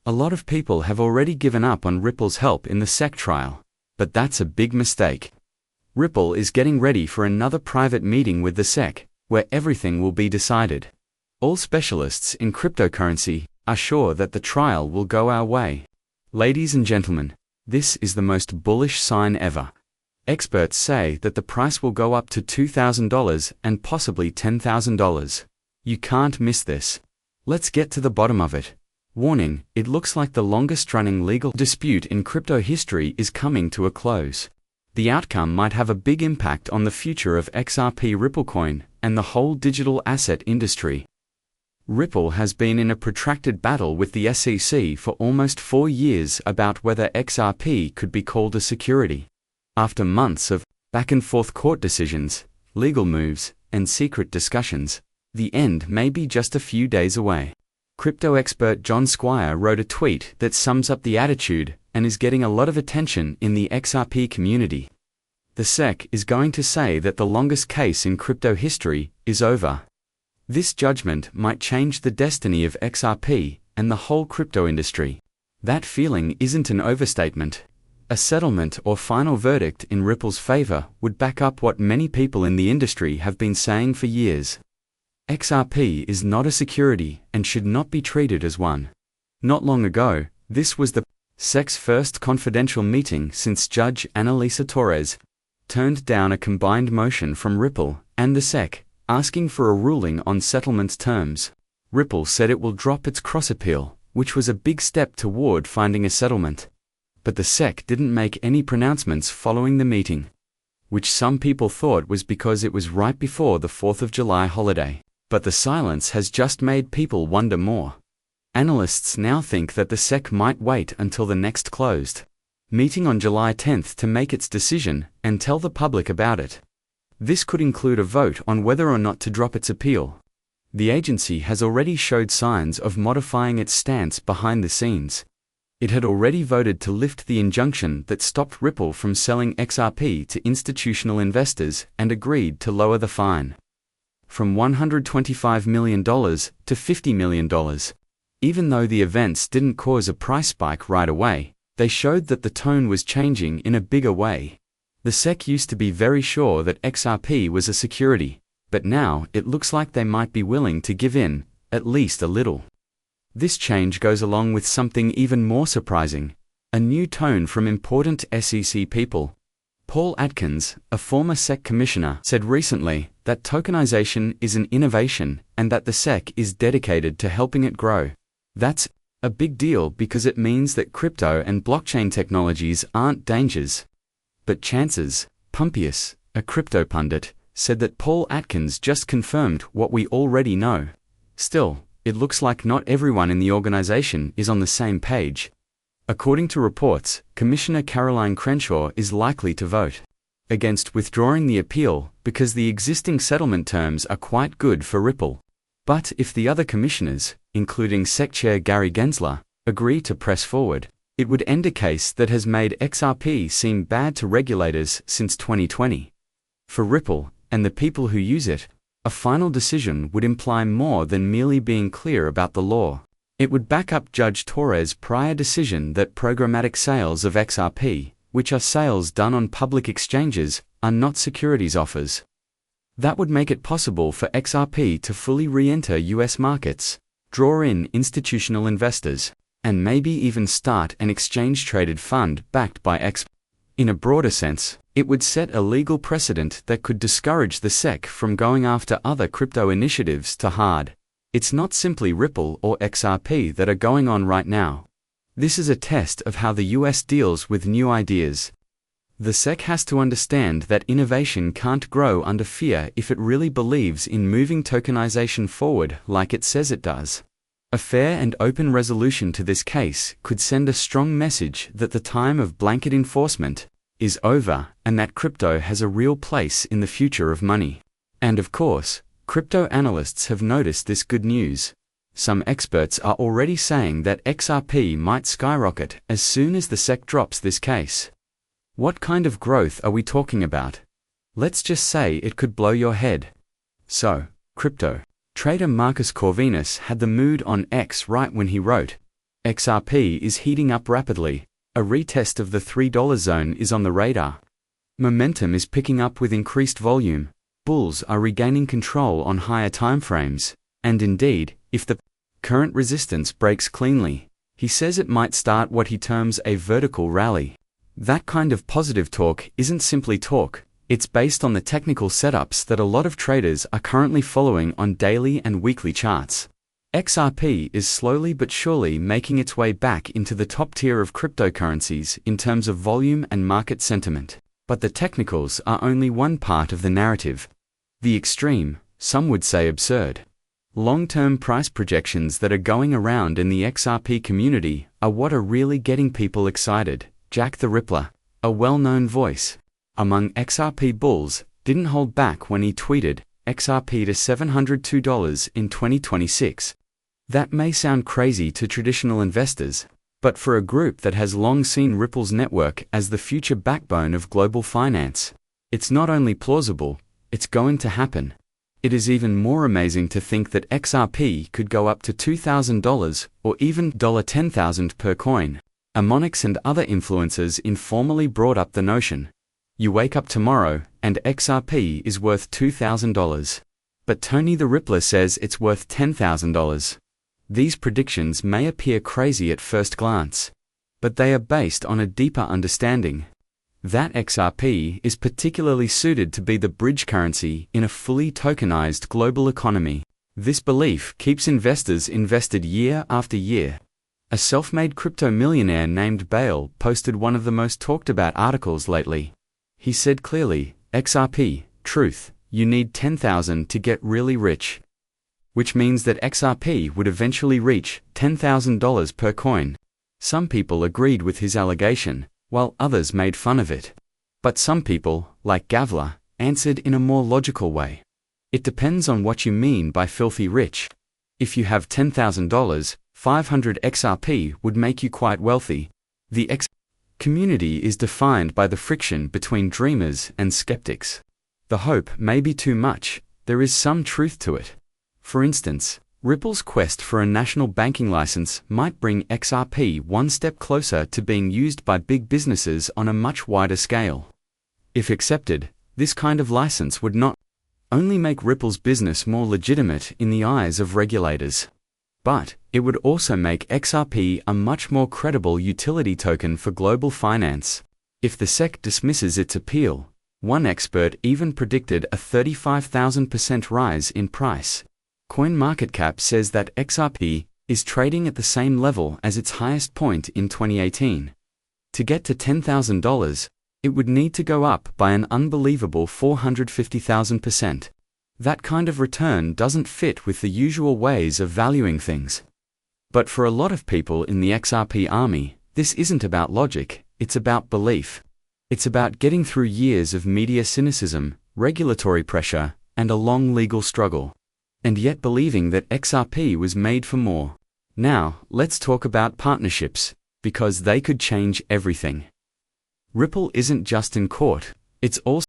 A lot of people have already given up on Ripple's help in the SEC trial, but that's a big mistake. Ripple is getting ready for another private meeting with the SEC, where everything will be decided. All specialists in cryptocurrency are sure that the trial will go our way. Ladies and gentlemen, this is the most bullish sign ever. Experts say that the price will go up to $2,000 and possibly $10,000. You can't miss this. Let's get to the bottom of it. Warning, it looks like the longest-running legal dispute in crypto history is coming to a close. The outcome might have a big impact on the future of XRP Ripplecoin and the whole digital asset industry. Ripple has been in a protracted battle with the SEC for almost 4 years about whether XRP could be called a security. After months of back-and-forth court decisions, legal moves, and secret discussions, the end may be just a few days away. Crypto expert John Squire wrote a tweet that sums up the attitude and is getting a lot of attention in the XRP community. The SEC is going to say that the longest case in crypto history is over. This judgment might change the destiny of XRP and the whole crypto industry. That feeling isn't an overstatement. A settlement or final verdict in Ripple's favor would back up what many people in the industry have been saying for years. XRP is not a security and should not be treated as one. Not long ago, this was the SEC's first confidential meeting since Judge Annalisa Torres turned down a combined motion from Ripple and the SEC, asking for a ruling on settlement terms. Ripple said it will drop its cross-appeal, which was a big step toward finding a settlement. But the SEC didn't make any pronouncements following the meeting, which some people thought was because it was right before the 4th of July holiday. But the silence has just made people wonder more. Analysts now think that the SEC might wait until the next closed meeting on July 10th to make its decision and tell the public about it. This could include a vote on whether or not to drop its appeal. The agency has already showed signs of modifying its stance behind the scenes. It had already voted to lift the injunction that stopped Ripple from selling XRP to institutional investors and agreed to lower the fine from $125 million to $50 million. Even though the events didn't cause a price spike right away, they showed that the tone was changing in a bigger way. The SEC used to be very sure that XRP was a security, but now it looks like they might be willing to give in, at least a little. This change goes along with something even more surprising, a new tone from important SEC people. Paul Atkins, a former SEC commissioner, said recently that tokenization is an innovation and that the SEC is dedicated to helping it grow. That's a big deal because it means that crypto and blockchain technologies aren't dangers, but chances. Pumpius, a crypto pundit, said that Paul Atkins just confirmed what we already know. Still, it looks like not everyone in the organization is on the same page. According to reports, Commissioner Caroline Crenshaw is likely to vote against withdrawing the appeal because the existing settlement terms are quite good for Ripple. But if the other commissioners, including SEC Chair Gary Gensler, agree to press forward, it would end a case that has made XRP seem bad to regulators since 2020. For Ripple and the people who use it, a final decision would imply more than merely being clear about the law. It would back up Judge Torres' prior decision that programmatic sales of XRP, which are sales done on public exchanges, are not securities offers. That would make it possible for XRP to fully re-enter US markets, draw in institutional investors, and maybe even start an exchange-traded fund backed by XRP. In a broader sense, it would set a legal precedent that could discourage the SEC from going after other crypto initiatives too hard. It's not simply Ripple or XRP that are going on right now. This is a test of how the US deals with new ideas. The SEC has to understand that innovation can't grow under fear if it really believes in moving tokenization forward like it says it does. A fair and open resolution to this case could send a strong message that the time of blanket enforcement is over and that crypto has a real place in the future of money. And of course, crypto analysts have noticed this good news. Some experts are already saying that XRP might skyrocket as soon as the SEC drops this case. What kind of growth are we talking about? Let's just say it could blow your head. So, crypto trader Marcus Corvinus had the mood on X right when he wrote, XRP is heating up rapidly. A retest of the $3 zone is on the radar. Momentum is picking up with increased volume. Bulls are regaining control on higher timeframes. And indeed, if the current resistance breaks cleanly, he says it might start what he terms a vertical rally. That kind of positive talk isn't simply talk. It's based on the technical setups that a lot of traders are currently following on daily and weekly charts. XRP is slowly but surely making its way back into the top tier of cryptocurrencies in terms of volume and market sentiment. But the technicals are only one part of the narrative. The extreme, some would say absurd, long-term price projections that are going around in the XRP community are what are really getting people excited. Jack the Rippler, a well-known voice among XRP bulls, didn't hold back when he tweeted XRP to $702 in 2026. That may sound crazy to traditional investors, but for a group that has long seen Ripple's network as the future backbone of global finance, it's not only plausible, it's going to happen. It is even more amazing to think that XRP could go up to $2,000 or even $10,000 per coin. Amonix and other influencers informally brought up the notion. You wake up tomorrow and XRP is worth $2,000. But Tony the Rippler says it's worth $10,000. These predictions may appear crazy at first glance, but they are based on a deeper understanding that XRP is particularly suited to be the bridge currency in a fully tokenized global economy. This belief keeps investors invested year after year. A self-made crypto millionaire named Bale posted one of the most talked about articles lately. He said clearly, XRP, truth, you need 10,000 to get really rich. Which means that XRP would eventually reach $10,000 per coin. Some people agreed with his allegation, while others made fun of it. But some people, like Gavler, answered in a more logical way. It depends on what you mean by filthy rich. If you have $10,000, 500 XRP would make you quite wealthy. The X community is defined by the friction between dreamers and skeptics. The hope may be too much, there is some truth to it. For instance, Ripple's quest for a national banking license might bring XRP one step closer to being used by big businesses on a much wider scale. If accepted, this kind of license would not only make Ripple's business more legitimate in the eyes of regulators, but it would also make XRP a much more credible utility token for global finance. If the SEC dismisses its appeal, one expert even predicted a 35,000% rise in price. CoinMarketCap says that XRP is trading at the same level as its highest point in 2018. To get to $10,000, it would need to go up by an unbelievable 450,000%. That kind of return doesn't fit with the usual ways of valuing things. But for a lot of people in the XRP army, this isn't about logic, it's about belief. It's about getting through years of media cynicism, regulatory pressure, and a long legal struggle, and yet believing that XRP was made for more. Now, let's talk about partnerships, because they could change everything. Ripple isn't just in court, it's also